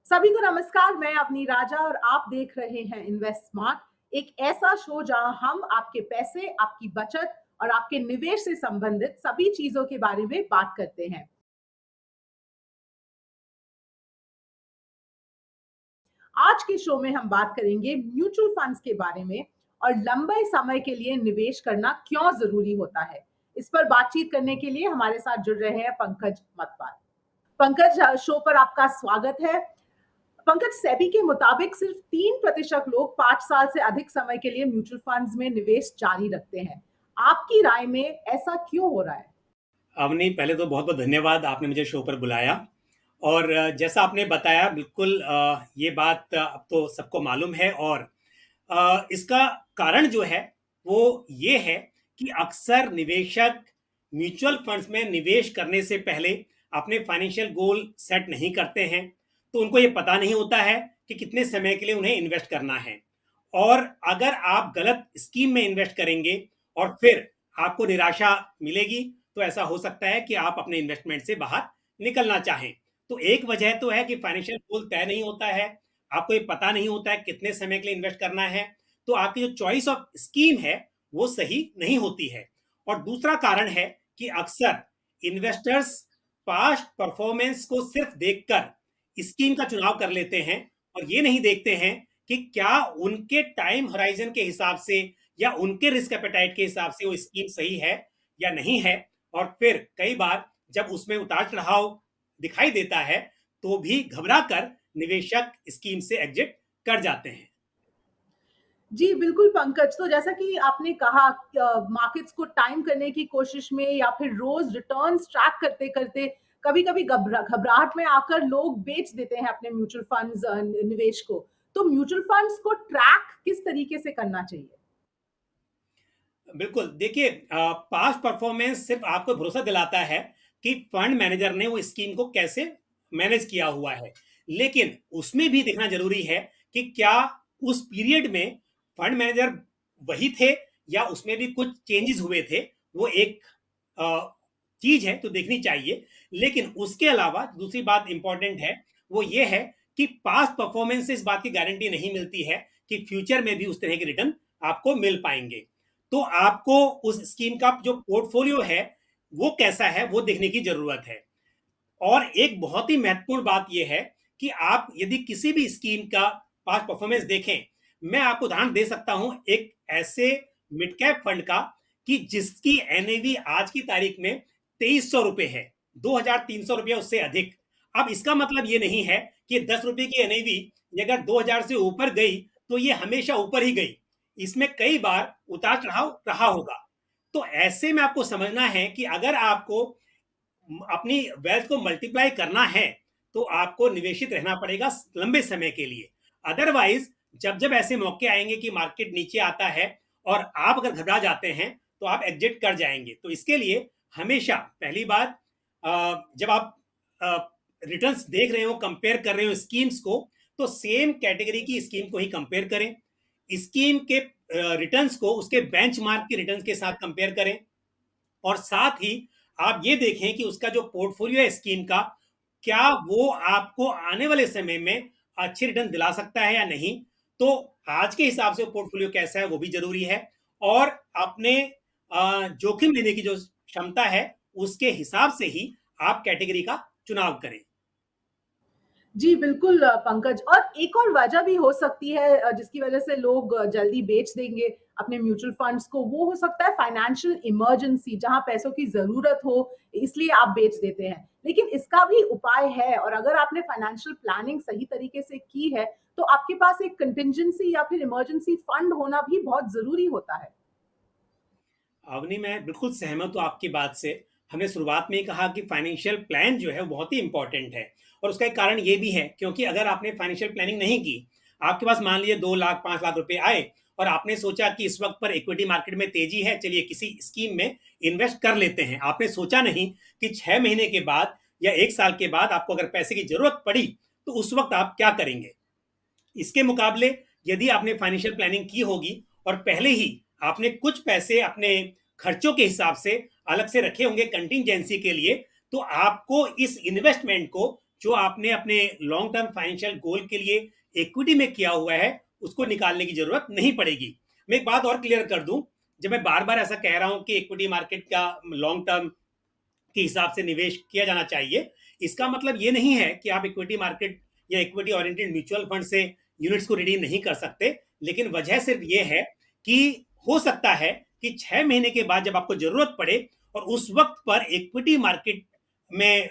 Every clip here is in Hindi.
सभी को नमस्कार, मैं अवनी राजा और आप देख रहे हैं इन्वेस्ट स्मार्ट, एक ऐसा शो जहां हम आपके पैसे, आपकी बचत और आपके निवेश से संबंधित सभी चीजों के बारे में बात करते हैं। आज के शो में हम बात करेंगे म्यूचुअल फंड्स के बारे में और लंबे समय के लिए निवेश करना क्यों जरूरी होता है। इस पर बातचीत करने के लिए हमारे साथ जुड़ रहे हैं पंकज मतपाल। पंकज, शो पर आपका स्वागत है। पंकज, सेबी के मुताबिक सिर्फ 3% लोग 5 साल से अधिक समय के लिए म्यूचुअल फंड्स में निवेश जारी रखते हैं। आपकी राय में ऐसा क्यों हो रहा है? अवनी, पहले तो बहुत बहुत धन्यवाद, आपने मुझे शो पर बुलाया। और जैसा आपने बताया, बिल्कुल ये बात अब तो सबको मालूम है। और इसका कारण जो है वो ये है कि अक्सर निवेशक म्यूचुअल फंड्स में निवेश करने से पहले अपने फाइनेंशियल गोल सेट नहीं करते हैं। तो उनको ये पता नहीं होता है कि कितने समय के लिए उन्हें इन्वेस्ट करना है। और अगर आप गलत स्कीम में इन्वेस्ट करेंगे और फिर आपको निराशा मिलेगी, तो ऐसा हो सकता है कि आप अपने इन्वेस्टमेंट से बाहर निकलना चाहें। तो एक वजह तो है कि फाइनेंशियल गोल तय नहीं होता है, आपको ये पता नहीं होता है कितने समय के लिए इन्वेस्ट करना है, तो आपकी जो चॉइस ऑफ स्कीम है वो सही नहीं होती है। और दूसरा कारण है कि अक्सर इन्वेस्टर्स पास्ट परफॉर्मेंस को सिर्फ देखकर स्कीम का चुनाव कर लेते हैं और ये नहीं देखते हैं कि क्या उनके टाइम होराइजन के हिसाब से या उनके रिस्क एपेटाइट के हिसाब से वो स्कीम सही है या नहीं है। और फिर कई बार जब उसमें उतार चढ़ाव दिखाई देता है, तो भी घबरा कर निवेशक स्कीम से एग्जिट कर जाते हैं। जी, बिल्कुल पंकज। तो जैसा कि आपने कहा, मार्केट्स को टाइम करने की कोशिश में या फिर रोज़ रिटर्न्स ट्रैक करते-करते कभी-कभी घबराहट में आकर लोग बेच देते हैं अपने म्यूचुअल फंड्स निवेश को। तो म्यूचुअल फंड्स को ट्रैक किस तरीके से करना चाहिए? बिल्कुल, देखिए, पास्ट परफॉर्मेंस सिर्फ आपको भरोसा दिलाता है कि फंड मैनेजर ने वो स्कीम को कैसे मैनेज किया हुआ है। लेकिन उसमें भी देखना ज़रूरी है कि क्या उस पीरियड में फंड मैनेजर वही थे या उसमें भी कुछ चेंजेस हुए थे। वो एक चीज़ है, तो देखनी चाहिए। लेकिन उसके अलावा दूसरी बात इम्पोर्टेंट है, वो ये है कि पास्ट परफॉर्मेंस से इस बात की गारंटी नहीं मिलती है कि फ्यूचर में भी उस तरह के रिटर्न आपको मिल पाएँगे। तो आपको उस स्कीम का जो पोर्टफोलियो है वो कैसा है वो देखने की जरूरत है। और एक बहुत ही महत्वपूर्ण बात यह है कि आप यदि किसी भी स्कीम का पास्ट परफॉर्मेंस देखें, मैं आपको उदाहरण दे सकता हूं एक ऐसे मिड कैप फंड का कि जिसकी एनएवी आज की तारीख में 2300 रुपए है, 2300 रुपया उससे अधिक। अब इसका मतलब ये नहीं है कि 10 रुपए की एनएवी अगर 2000 से ऊपर गई तो ये हमेशा ऊपर ही गई, इसमें कई बार उतार चढ़ाव रहा होगा। तो ऐसे में आपको समझना है कि अगर आपको अपनी वेल्थ को मल्टीप्लाई करना है, तो आपको निवेशित रहना पड़ेगा लंबे समय के लिए। अदरवाइज जब जब ऐसे मौके आएंगे कि मार्केट नीचे आता है और आप अगर घबरा जाते हैं, तो आप एग्जिट कर जाएंगे। तो इसके लिए हमेशा पहली बात, जब आप रिटर्न्स देख रहे हो, कंपेयर कर रहे हो स्कीम्स को, तो सेम कैटेगरी की स्कीम को ही कंपेयर करें। स्कीम के रिटर्न्स को उसके बेंचमार्क के रिटर्न्स के साथ कंपेयर करें। और साथ ही आप ये देखें कि उसका जो पोर्टफोलियो है स्कीम का, क्या वो आपको आने वाले समय में अच्छे रिटर्न दिला सकता है या नहीं। तो आज के हिसाब से पोर्टफोलियो कैसा है वो भी जरूरी है। और अपने जोखिम लेने की जो क्षमता है उसके हिसाब से ही आप कैटेगरी का चुनाव करें। जी, बिल्कुल पंकज। और एक और वजह भी हो सकती है जिसकी वजह से लोग जल्दी बेच देंगे अपने म्यूचुअल फंड्स को, वो हो सकता है फाइनेंशियल इमरजेंसी, जहाँ पैसों की ज़रूरत हो, इसलिए आप बेच देते हैं। लेकिन इसका भी उपाय है, और अगर आपने फाइनेंशियल प्लानिंग सही तरीके से की है, तो आपके पास एक कंटिंजेंसी या फिर इमरजेंसी फंड होना भी बहुत ज़रूरी होता है। अवनी, मैं बिल्कुल सहमत हूँ आपकी बात से। हमने शुरुआत में ही कहा कि फाइनेंशियल प्लान जो है वो बहुत ही इंपॉर्टेंट है। और उसका एक कारण ये भी है क्योंकि अगर आपने फाइनेंशियल प्लानिंग नहीं की, आपके पास मान लीजिए 2 लाख 5 लाख रुपए आए और आपने सोचा कि इस वक्त पर इक्विटी मार्केट में तेजी है, चलिए किसी स्कीम में इन्वेस्ट कर लेते हैं। आपने सोचा नहीं कि 6 महीने के बाद या 1 साल के बाद आपको अगर पैसे की जरूरत पड़ी, तो उस वक्त आप क्या करेंगे। इसके मुकाबले यदि आपने फाइनेंशियल प्लानिंग की होगी और पहले ही आपने कुछ पैसे अपने खर्चों के हिसाब से अलग से रखे होंगे कंटिंजेंसी के लिए, तो आपको इस इन्वेस्टमेंट को जो आपने अपने लॉन्ग टर्म फाइनेंशियल गोल के लिए इक्विटी में किया हुआ है, उसको निकालने की ज़रूरत नहीं पड़ेगी। मैं एक बात और क्लियर कर दूँ, जब मैं बार-बार ऐसा कह रहा हूँ कि इक्विटी मार्केट का लॉन्ग टर्म के हिसाब से निवेश किया जाना चाहिए, इसका मतलब ये नहीं है कि आप इक्विटी मार्केट या इक्विटी ओरिएंटेड म्यूचुअल फंड से यूनिट्स को रिडीम नहीं कर सकते। लेकिन वजह सिर्फ ये है कि हो सकता है कि 6 महीने के बाद जब आपको ज़रूरत पड़े और उस वक़्त पर इक्विटी मार्केट में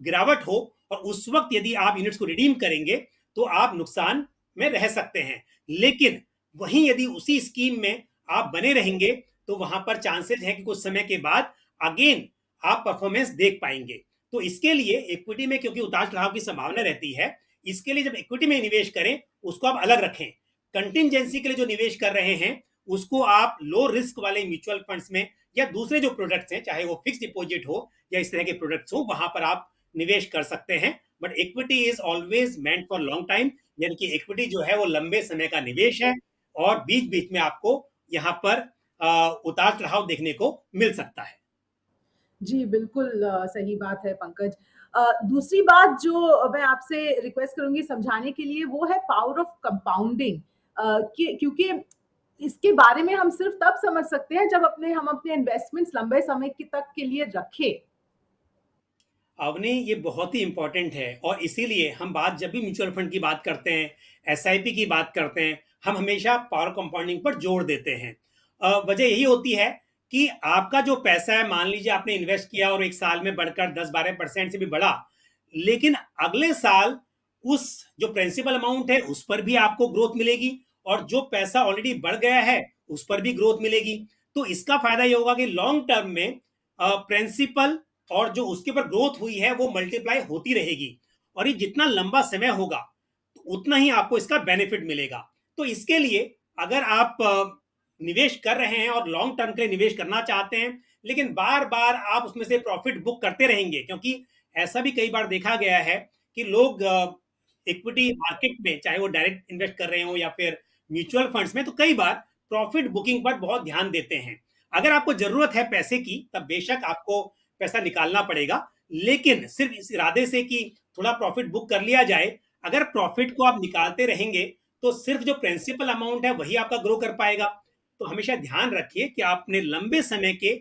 गिरावट हो और उस वक़्त यदि आप यूनिट्स को रिडीम करेंगे, तो आप नुकसान में रह सकते हैं। लेकिन वहीं यदि उसी स्कीम में आप बने रहेंगे, तो वहाँ पर चांसेस हैं कि कुछ समय के बाद अगेन आप परफॉर्मेंस देख पाएंगे। तो इसके लिए इक्विटी में क्योंकि उतार चढ़ाव की संभावना रहती है, इसके लिए जब इक्विटी में निवेश करें, उसको आप अलग रखें। कंटिजेंसी के लिए जो निवेश कर रहे हैं, उसको आप लो रिस्क वाले म्यूचुअल फंड्स में या दूसरे जो प्रोडक्ट्स हैं, चाहे वो फिक्स डिपॉजिट हो या इस तरह के प्रोडक्ट्स हो, वहां पर आप निवेश कर सकते हैं। But equity is always meant for long time, यानी कि इक्विटी जो है वो लंबे समय का निवेश है और बीच बीच में आपको यहाँ पर उतार चढ़ाव देखने को मिल सकता है। जी, बिल्कुल सही बात है पंकज। दूसरी बात जो मैं आपसे रिक्वेस्ट करूँगी समझाने के लिए वो है पावर ऑफ कंपाउंडिंग। कि क्योंकि इसके बारे में हम सिर्फ़ तब समझ सकते हैं जब हम अपने इन्वेस्टमेंट्स लंबे समय की तक के लिए रखें। अवनी, ये बहुत ही इम्पोर्टेंट है और इसीलिए हम बात जब भी म्यूचुअल फंड की बात करते हैं, एसआईपी की बात करते हैं, हम हमेशा पावर कंपाउंडिंग पर जोर देते हैं। वजह यही होती है कि आपका जो पैसा है, मान लीजिए आपने इन्वेस्ट किया और एक साल में बढ़कर 10-12% से भी बढ़ा, लेकिन अगले साल उस जो प्रिंसिपल अमाउंट है उस पर भी आपको ग्रोथ मिलेगी और जो पैसा ऑलरेडी बढ़ गया है उस पर भी ग्रोथ मिलेगी। तो इसका फायदा ये होगा कि लॉन्ग टर्म में प्रिंसिपल और जो उसके ऊपर ग्रोथ हुई है वो मल्टीप्लाई होती रहेगी और ये जितना लंबा समय होगा तो उतना ही आपको इसका बेनिफिट मिलेगा। तो इसके लिए अगर आप निवेश कर रहे हैं और लॉन्ग टर्म के लिए निवेश करना चाहते हैं, लेकिन बार बार आप उसमें से प्रॉफिट बुक करते रहेंगे, क्योंकि ऐसा भी कई बार देखा गया है कि लोग इक्विटी मार्केट में चाहे वो डायरेक्ट इन्वेस्ट कर रहे हो या फिर म्यूचुअल फंड्स में, तो कई बार प्रॉफिट बुकिंग पर बहुत ध्यान देते हैं। अगर आपको जरूरत है पैसे की, तब बेशक आपको पैसा निकालना पड़ेगा, लेकिन सिर्फ इस इरादे से कि थोड़ा प्रॉफिट बुक कर लिया जाए, अगर प्रॉफिट को आप निकालते रहेंगे तो सिर्फ जो प्रिंसिपल अमाउंट है वही आपका ग्रो कर पाएगा। तो हमेशा ध्यान रखिए कि आपने लंबे समय के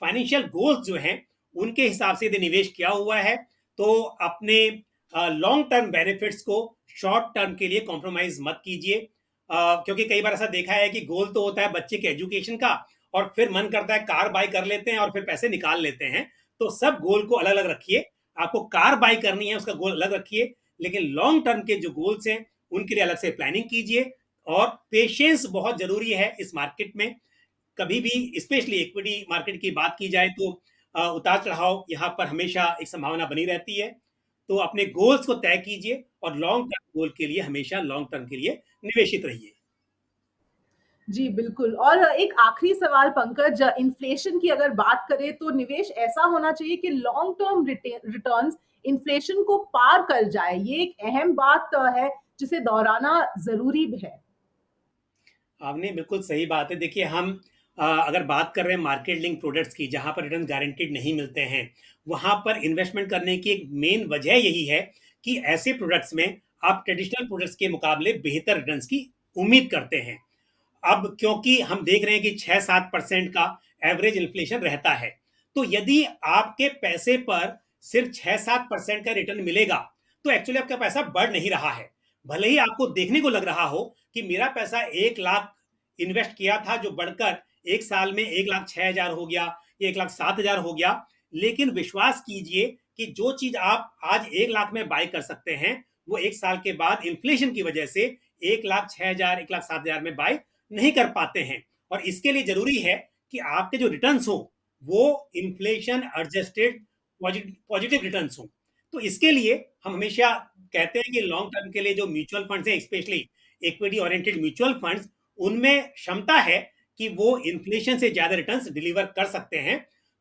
फाइनेंशियल गोल्स जो हैं उनके हिसाब से यदि निवेश किया हुआ है, तो अपने लॉन्ग टर्म बेनिफिट्स को शॉर्ट टर्म के लिए कॉम्प्रोमाइज मत कीजिए। क्योंकि कई बार ऐसा देखा है कि गोल तो होता है बच्चे के एजुकेशन का और फिर मन करता है कार बाय कर लेते हैं और फिर पैसे निकाल लेते हैं। तो सब गोल को अलग अलग रखिए। आपको कार बाय करनी है उसका गोल अलग रखिए, लेकिन लॉन्ग टर्म के जो गोल्स हैं उनके लिए अलग से प्लानिंग कीजिए। और पेशेंस बहुत जरूरी है इस मार्केट में। कभी भी स्पेशली इक्विटी मार्केट की बात की जाए तो उतार चढ़ाव यहाँ पर हमेशा एक संभावना बनी रहती है। तो अपने गोल्स को तय कीजिए और लॉन्ग टर्म गोल के लिए हमेशा लॉन्ग टर्म के लिए निवेशित रहिए। जी, बिल्कुल। और एक आखिरी सवाल पंकज, इन्फ्लेशन की अगर बात करें तो निवेश ऐसा होना चाहिए कि लॉन्ग टर्म रिटर्न्स इन्फ्लेशन को पार कर जाए। ये एक अहम बात है जिसे दोहराना ज़रूरी भी है। आपने बिल्कुल सही बात है। देखिए हम अगर बात कर रहे हैं मार्केट लिंक प्रोडक्ट्स की, जहाँ पर रिटर्न गारंटीड नहीं मिलते हैं, वहाँ पर इन्वेस्टमेंट करने की एक मेन वजह यही है कि ऐसे प्रोडक्ट्स में आप ट्रेडिशनल प्रोडक्ट्स के मुकाबले बेहतर रिटर्न्स की उम्मीद करते हैं। अब क्योंकि हम देख रहे हैं कि 6-7% का एवरेज इन्फ्लेशन रहता है, तो यदि आपके पैसे पर सिर्फ 6-7% का रिटर्न मिलेगा, तो एक्चुअली आपका पैसा बढ़ नहीं रहा है। भले ही आपको देखने को लग रहा हो कि मेरा पैसा 1 लाख इन्वेस्ट किया था जो बढ़कर एक साल में 1,06,000 हो गया, 1,07,000 हो गया, लेकिन विश्वास कीजिए कि जो चीज आप आज 1 लाख में बाय कर सकते हैं, वो एक साल के बाद इन्फ्लेशन की वजह से 1,06,000 1,07,000 में बाय नहीं कर पाते हैं। और इसके लिए जरूरी है कि आपके जो रिटर्न्स हो वो इन्फ्लेशन एडजस्टेड पॉजिटिव रिटर्न्स हो। तो इसके लिए हम हमेशा कहते हैं कि लॉन्ग टर्म के लिए जो म्यूचुअल फंड्स हैं, specially equity oriented mutual funds, उनमें क्षमता है कि वो इन्फ्लेशन से ज्यादा रिटर्न्स डिलीवर कर सकते हैं।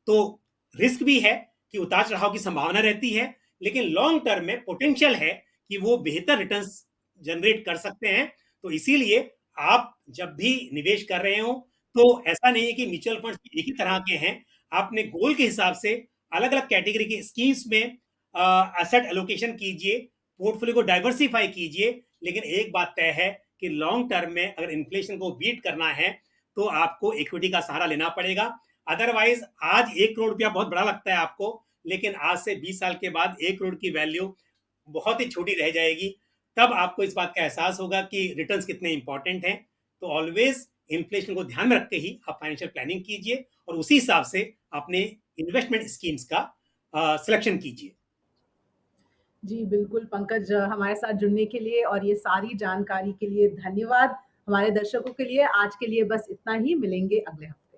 तो रिस्क भी है कि उतार चढ़ाव की संभावना रहती है, लेकिन लॉन्ग टर्म में पोटेंशियल है कि वो बेहतर रिटर्न्स जनरेट कर सकते हैं। तो इसीलिए आप जब भी निवेश कर रहे हो, तो ऐसा नहीं है कि म्यूचुअल फंड्स एक ही तरह के हैं। आप अपने गोल के हिसाब से अलग अलग कैटेगरी की स्कीम्स में एसेट एलोकेशन कीजिए, पोर्टफोलियो को डाइवर्सिफाई कीजिए, लेकिन एक बात तय है कि लॉन्ग टर्म में अगर इन्फ्लेशन को बीट करना है तो आपको इक्विटी का सहारा लेना पड़ेगा। अदरवाइज आज 1 करोड़ रुपया बहुत बड़ा लगता है आपको, लेकिन आज से 20 साल के बाद 1 करोड़ की वैल्यू बहुत ही छोटी रह जाएगी। तब आपको इस बात का एहसास होगा कि रिटर्न्स कितने इंपॉर्टेंट हैं। तो ऑलवेज इन्फ्लेशन को ध्यान में रख के ही आप फाइनेंशियल प्लानिंग कीजिए और उसी हिसाब से अपने इन्वेस्टमेंट स्कीम्स का सिलेक्शन कीजिए। जी, बिल्कुल पंकज, हमारे साथ जुड़ने के लिए और ये सारी जानकारी के लिए धन्यवाद। हमारे दर्शकों के लिए आज के लिए बस इतना ही, मिलेंगे अगले हफ्ते।